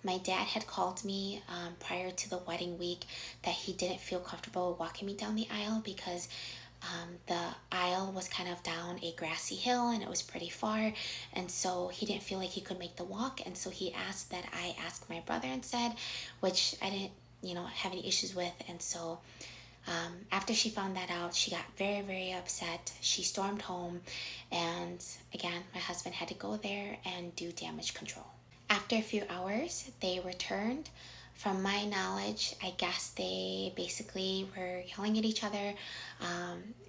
My dad had called me prior to the wedding week that he didn't feel comfortable walking me down the aisle because the aisle was kind of down a grassy hill and it was pretty far. And so he didn't feel like he could make the walk. And so he asked that I ask my brother instead, which I didn't, have any issues with. And so after she found that out, she got very, very upset. She stormed home. And again, my husband had to go there and do damage control. After a few hours, they returned. From my knowledge, I guess they basically were yelling at each other.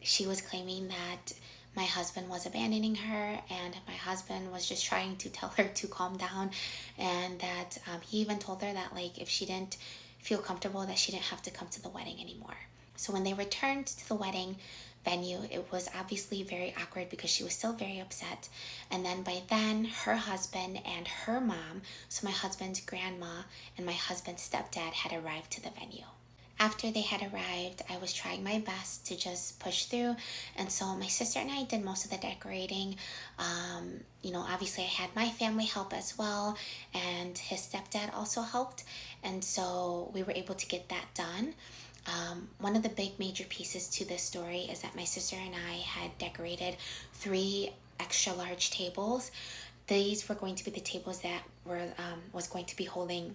She was claiming that my husband was abandoning her, and my husband was just trying to tell her to calm down, and that he even told her that, like, if she didn't feel comfortable, that she didn't have to come to the wedding anymore. So when they returned to the wedding venue, it was obviously very awkward because she was still very upset. And then by then, her husband and her mom, so my husband's grandma and my husband's stepdad, had arrived to the venue. After they had arrived, I was trying my best to just push through. And so my sister and I did most of the decorating. Obviously, I had my family help as well, and his stepdad also helped. And so we were able to get that done. One of the big major pieces to this story is that my sister and I had decorated three extra large tables. These were going to be the tables that was going to be holding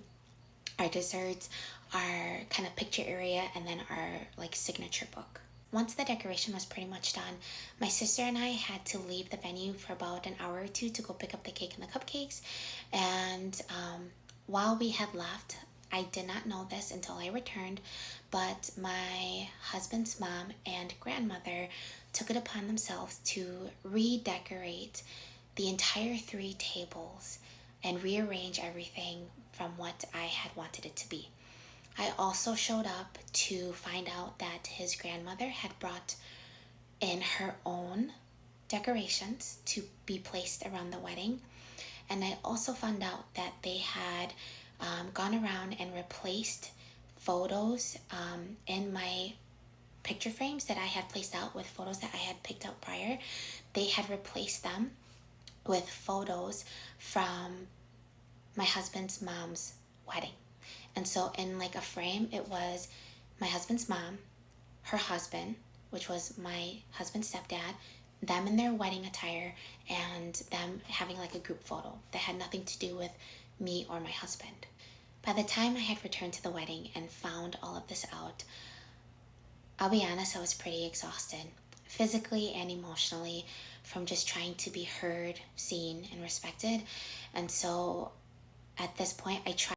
our desserts, our kind of picture area, and then our like signature book. Once the decoration was pretty much done, my sister and I had to leave the venue for about an hour or two to go pick up the cake and the cupcakes. And while we had left, I did not know this until I returned, but my husband's mom and grandmother took it upon themselves to redecorate the entire three tables and rearrange everything from what I had wanted it to be. I also showed up to find out that his grandmother had brought in her own decorations to be placed around the wedding. And I also found out that they had gone around and replaced photos in my picture frames that I had placed out with photos that I had picked out prior. They had replaced them with photos from my husband's mom's wedding. And so in like a frame, it was my husband's mom, her husband, which was my husband's stepdad, them in their wedding attire, and them having like a group photo that had nothing to do with me or my husband. By the time I had returned to the wedding and found all of this out, I'll be honest, I was pretty exhausted, physically and emotionally, from just trying to be heard, seen, and respected. And so at this point, I tried